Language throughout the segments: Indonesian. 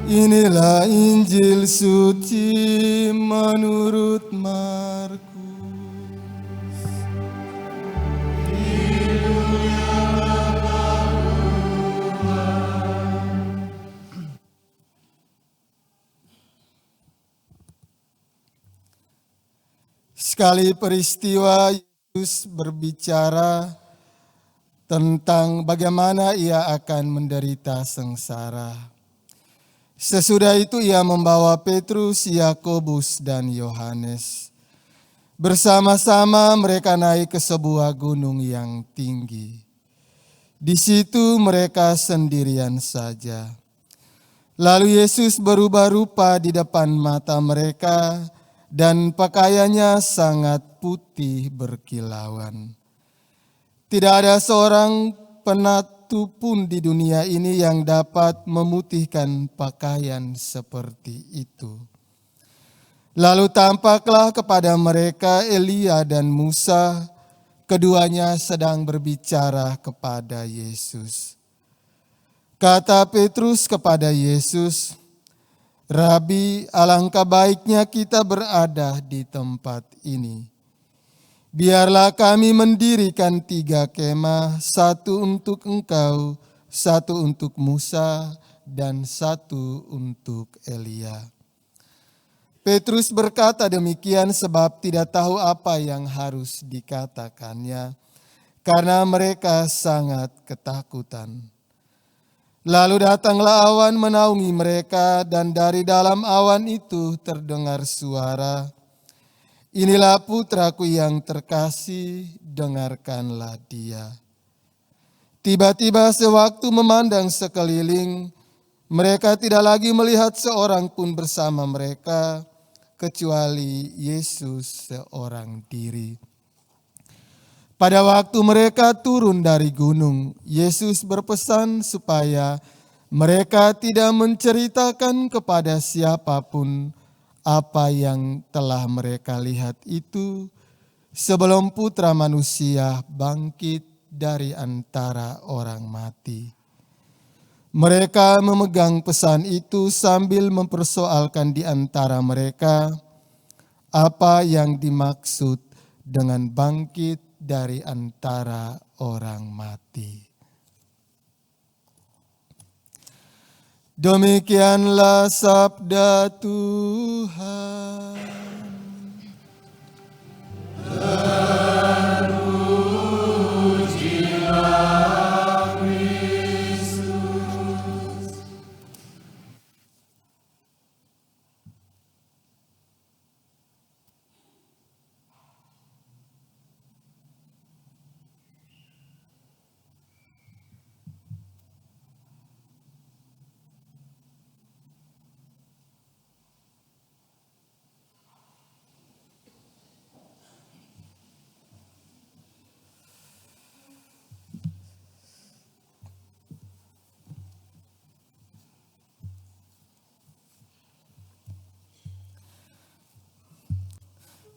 Inilah Injil suci menurut Markus. Sekali peristiwa Yesus berbicara tentang bagaimana ia akan menderita sengsara. Sesudah itu ia membawa Petrus, Yakobus, dan Yohanes. Bersama-sama mereka naik ke sebuah gunung yang tinggi. Di situ mereka sendirian saja. Lalu Yesus berubah rupa di depan mata mereka dan pakaiannya sangat putih berkilauan. Tidak ada seorang penatu pun di dunia ini yang dapat memutihkan pakaian seperti itu. Lalu tampaklah kepada mereka Elia dan Musa, keduanya sedang berbicara kepada Yesus. Kata Petrus kepada Yesus, "Rabi, alangkah baiknya kita berada di tempat ini. Biarlah kami mendirikan 3 kemah, 1 untuk engkau, 1 untuk Musa, dan 1 untuk Elia." Petrus berkata demikian sebab tidak tahu apa yang harus dikatakannya, karena mereka sangat ketakutan. Lalu datanglah awan menaungi mereka, dan dari dalam awan itu terdengar suara, "Inilah putraku yang terkasih, dengarkanlah dia." Tiba-tiba sewaktu memandang sekeliling, mereka tidak lagi melihat seorang pun bersama mereka, kecuali Yesus seorang diri. Pada waktu mereka turun dari gunung, Yesus berpesan supaya mereka tidak menceritakan kepada siapapun apa yang telah mereka lihat itu sebelum Putra Manusia bangkit dari antara orang mati. Mereka memegang pesan itu sambil mempersoalkan di antara mereka apa yang dimaksud dengan bangkit dari antara orang mati. Demikianlah sabda Tuhan. Terpujilah Kristus.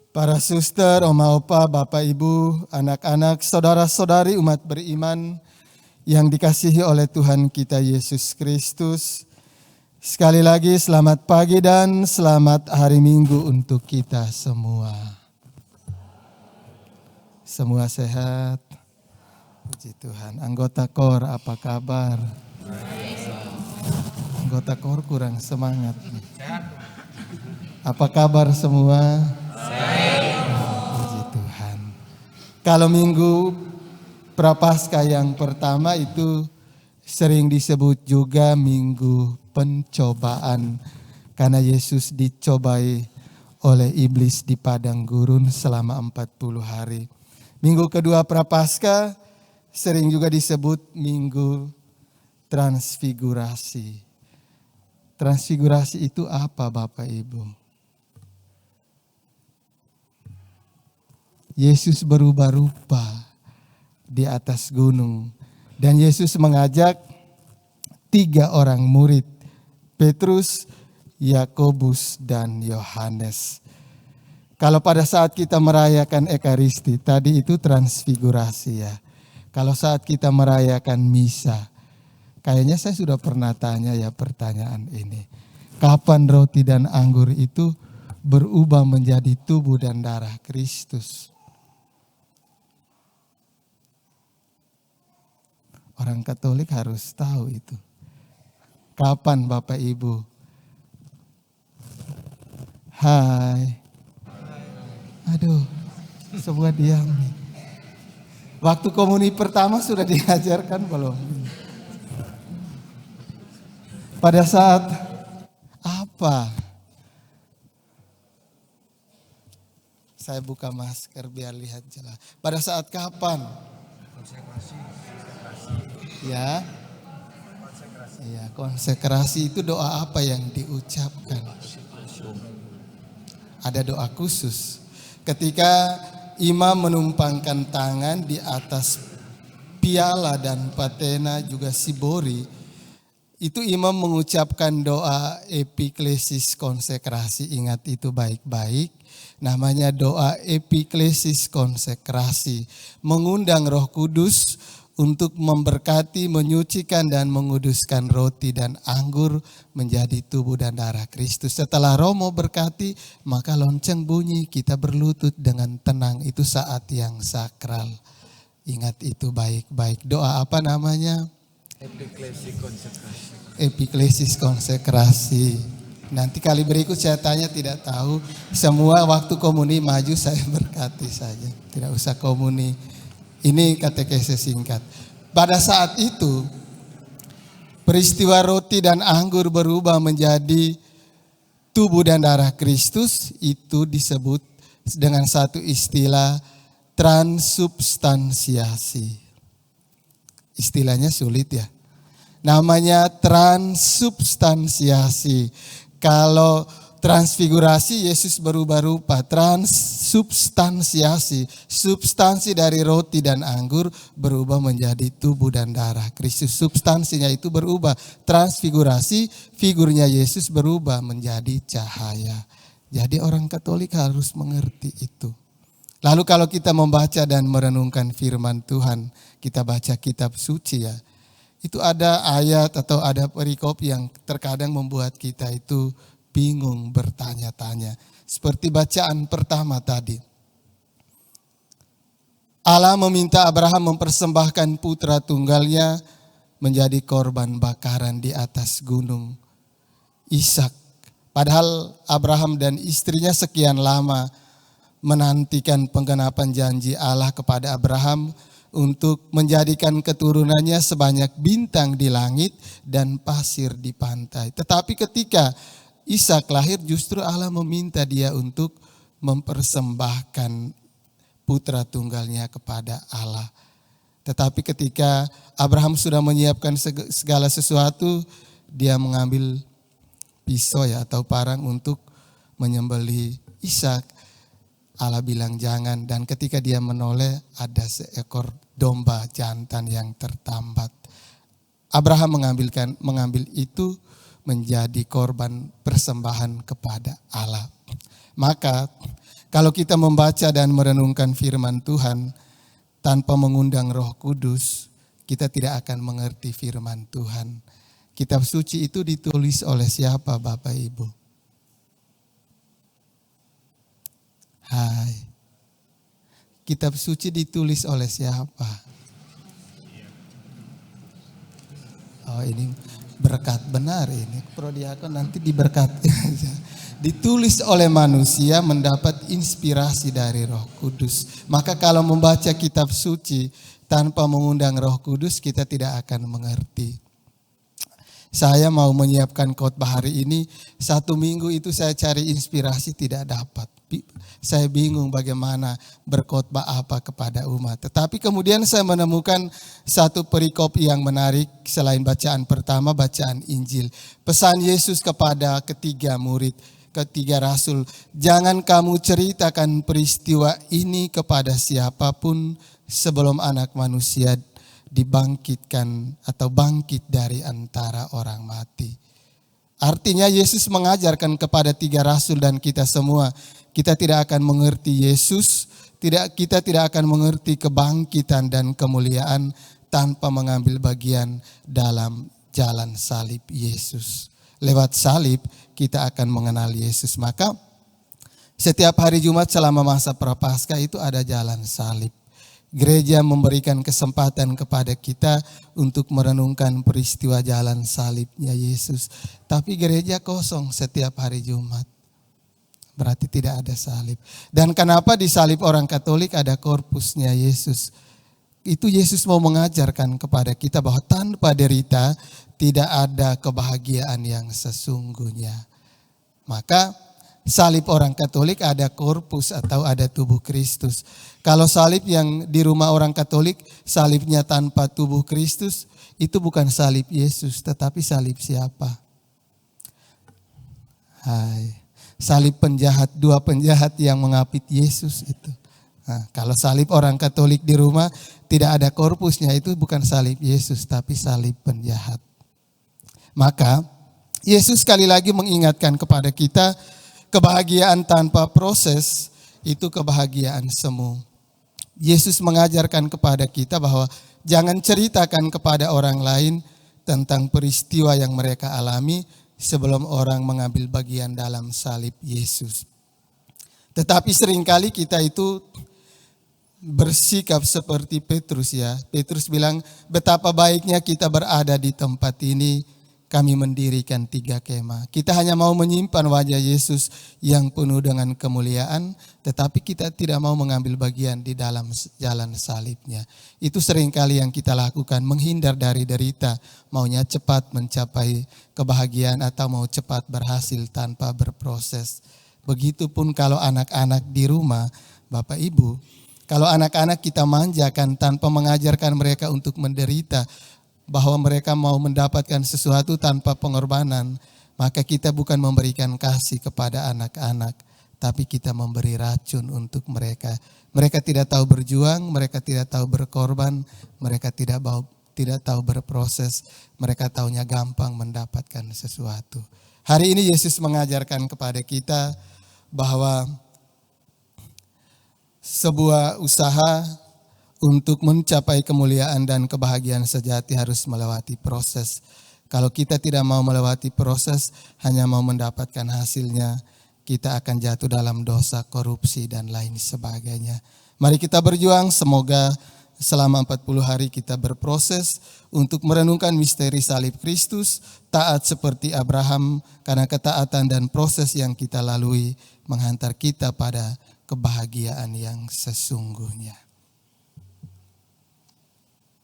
Para suster, oma opa, bapak ibu, anak-anak, saudara-saudari umat beriman yang dikasihi oleh Tuhan kita Yesus Kristus. Sekali lagi selamat pagi dan selamat hari Minggu untuk kita semua. Semua sehat? Puji Tuhan. Anggota KOR apa kabar? Anggota KOR kurang semangat. Apa kabar semua? Puji Tuhan. Kalau minggu Prapaskah yang pertama itu sering disebut juga minggu pencobaan, karena Yesus dicobai oleh iblis di padang gurun selama 40 hari. Minggu kedua Prapaskah sering juga disebut minggu transfigurasi. Transfigurasi itu apa Bapak Ibu? Yesus berubah rupa di atas gunung. Dan Yesus mengajak 3 orang murid, Petrus, Yakobus, dan Yohanes. Kalau pada saat kita merayakan Ekaristi, tadi itu transfigurasi ya. Kalau saat kita merayakan misa, Kayaknya saya sudah pernah tanya ya pertanyaan ini. Kapan roti dan anggur itu berubah menjadi tubuh dan darah Kristus? Orang Katolik harus tahu itu. Kapan Bapak Ibu? Hai. Aduh, semua diam. Waktu komuni pertama sudah diajarkan belum? Pada saat apa? Saya buka masker biar lihat jelas. Pada saat kapan? Ya. Iya, konsekrasi itu doa apa yang diucapkan? Ada doa khusus. Ketika imam menumpangkan tangan di atas piala dan patena juga sibori, itu imam mengucapkan doa epiklesis konsekrasi. Ingat itu baik-baik. Namanya doa epiklesis konsekrasi. Mengundang Roh Kudus untuk memberkati, menyucikan dan menguduskan roti dan anggur menjadi tubuh dan darah Kristus. Setelah Romo berkati, maka lonceng bunyi, kita berlutut dengan tenang. Itu saat yang sakral. Ingat itu baik-baik. Doa apa namanya? Epiklesis konsekrasi. Nanti kali berikut saya tanya tidak tahu. Semua waktu komuni maju saya berkati saja. Tidak usah komuni. Ini katekese singkat. Pada saat itu peristiwa roti dan anggur berubah menjadi tubuh dan darah Kristus, itu disebut dengan satu istilah transubstansiasi. Istilahnya sulit ya. Namanya transubstansiasi. Kalau transfigurasi Yesus berubah rupa, transubstansiasi, substansi dari roti dan anggur berubah menjadi tubuh dan darah Kristus. Substansinya itu berubah, transfigurasi, figurnya Yesus berubah menjadi cahaya. Jadi orang Katolik harus mengerti itu. Lalu kalau kita membaca dan merenungkan firman Tuhan, kita baca kitab suci ya, itu ada ayat atau ada perikop yang terkadang membuat kita itu bingung, bertanya-tanya. Seperti bacaan pertama tadi. Allah meminta Abraham mempersembahkan putra tunggalnya menjadi korban bakaran di atas gunung Ishak. Padahal Abraham dan istrinya sekian lama menantikan penggenapan janji Allah kepada Abraham untuk menjadikan keturunannya sebanyak bintang di langit dan pasir di pantai. Tetapi ketika Ishak lahir, justru Allah meminta dia untuk mempersembahkan putra tunggalnya kepada Allah. Tetapi ketika Abraham sudah menyiapkan segala sesuatu, dia mengambil pisau ya atau parang untuk menyembelih Ishak. Allah bilang jangan, dan ketika dia menoleh ada seekor domba jantan yang tertambat. Abraham mengambil itu menjadi korban persembahan kepada Allah. Maka kalau kita membaca dan merenungkan firman Tuhan tanpa mengundang Roh Kudus, kita tidak akan mengerti firman Tuhan. Kitab suci itu ditulis oleh siapa Bapak Ibu? Hai. Kitab suci ditulis oleh siapa? Oh, ini berkat benar ini. Prodiakon nanti diberkati aja. Ditulis oleh manusia, mendapat inspirasi dari Roh Kudus. Maka kalau membaca kitab suci tanpa mengundang Roh Kudus, kita tidak akan mengerti. Saya mau menyiapkan khotbah hari ini, 1 minggu itu saya cari inspirasi tidak dapat. Saya bingung bagaimana berkhotbah apa kepada umat. Tetapi kemudian saya menemukan satu perikop yang menarik selain bacaan pertama, bacaan Injil. Pesan Yesus kepada ketiga murid, ketiga rasul. Jangan kamu ceritakan peristiwa ini kepada siapapun sebelum Anak Manusia dibangkitkan atau bangkit dari antara orang mati. Artinya Yesus mengajarkan kepada 3 rasul dan kita semua, kita tidak akan mengerti Yesus, kita tidak akan mengerti kebangkitan dan kemuliaan tanpa mengambil bagian dalam jalan salib Yesus. Lewat salib kita akan mengenal Yesus. Maka setiap hari Jumat selama masa Prapaskah itu ada jalan salib. Gereja memberikan kesempatan kepada kita untuk merenungkan peristiwa jalan salibnya Yesus. Tapi gereja kosong setiap hari Jumat. Berarti tidak ada salib. Dan kenapa di salib orang Katolik ada korpusnya Yesus? Itu Yesus mau mengajarkan kepada kita bahwa tanpa derita tidak ada kebahagiaan yang sesungguhnya. Maka salib orang Katolik ada korpus atau ada tubuh Kristus. Kalau salib yang di rumah orang Katolik, salibnya tanpa tubuh Kristus, itu bukan salib Yesus, tetapi salib siapa? Salib penjahat, dua penjahat yang mengapit Yesus itu. Nah, kalau salib orang Katolik di rumah tidak ada korpusnya, itu bukan salib Yesus, tapi salib penjahat. Maka Yesus sekali lagi mengingatkan kepada kita, kebahagiaan tanpa proses itu kebahagiaan semu. Yesus mengajarkan kepada kita bahwa jangan ceritakan kepada orang lain tentang peristiwa yang mereka alami sebelum orang mengambil bagian dalam salib Yesus. Tetapi seringkali kita itu bersikap seperti Petrus ya. Petrus bilang, betapa baiknya kita berada di tempat ini, kami mendirikan 3 kemah. Kita hanya mau menyimpan wajah Yesus yang penuh dengan kemuliaan, tetapi kita tidak mau mengambil bagian di dalam jalan salibnya. Itu seringkali yang kita lakukan, menghindar dari derita, maunya cepat mencapai kebahagiaan atau mau cepat berhasil tanpa berproses. Begitupun kalau anak-anak di rumah, Bapak Ibu, kalau anak-anak kita manjakan tanpa mengajarkan mereka untuk menderita, bahwa mereka mau mendapatkan sesuatu tanpa pengorbanan, maka kita bukan memberikan kasih kepada anak-anak, tapi kita memberi racun untuk mereka. Mereka tidak tahu berjuang, mereka tidak tahu berkorban, mereka tidak tahu berproses, mereka taunya gampang mendapatkan sesuatu. Hari ini Yesus mengajarkan kepada kita bahwa sebuah usaha untuk mencapai kemuliaan dan kebahagiaan sejati harus melewati proses. Kalau kita tidak mau melewati proses, hanya mau mendapatkan hasilnya, kita akan jatuh dalam dosa, korupsi, dan lain sebagainya. Mari kita berjuang, semoga selama 40 hari kita berproses untuk merenungkan misteri salib Kristus, taat seperti Abraham, karena ketaatan dan proses yang kita lalui menghantar kita pada kebahagiaan yang sesungguhnya.